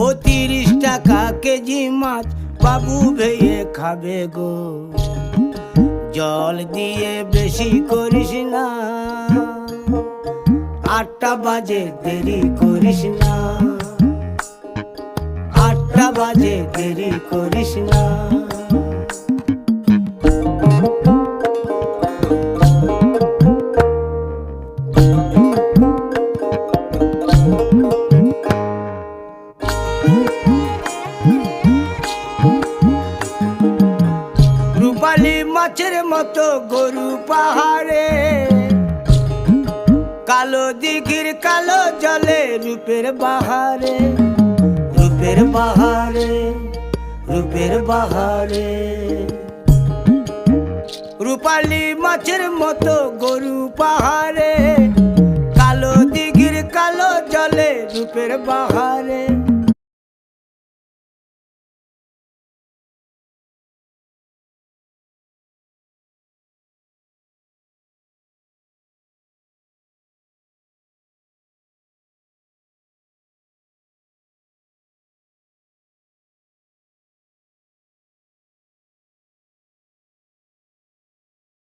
ও 30 টাকা কেজি মাছ বাবু ভেয়ে খাবে গো। জল দিয়ে বেশি করিস না, 8টা বাজে দেরি করিস না, 8টা বাজে দেরি করিস না। রূপালী মাছের মতো গরু পাহাড়ে, কালো দিঘির কালো জলে রূপের বাহারে, রূপের বাহারে, রূপের বাহারে। রূপালী মাছের মতো গরু পাহাড়ে, কালো দিঘির কালো জলে রূপের বাহারে।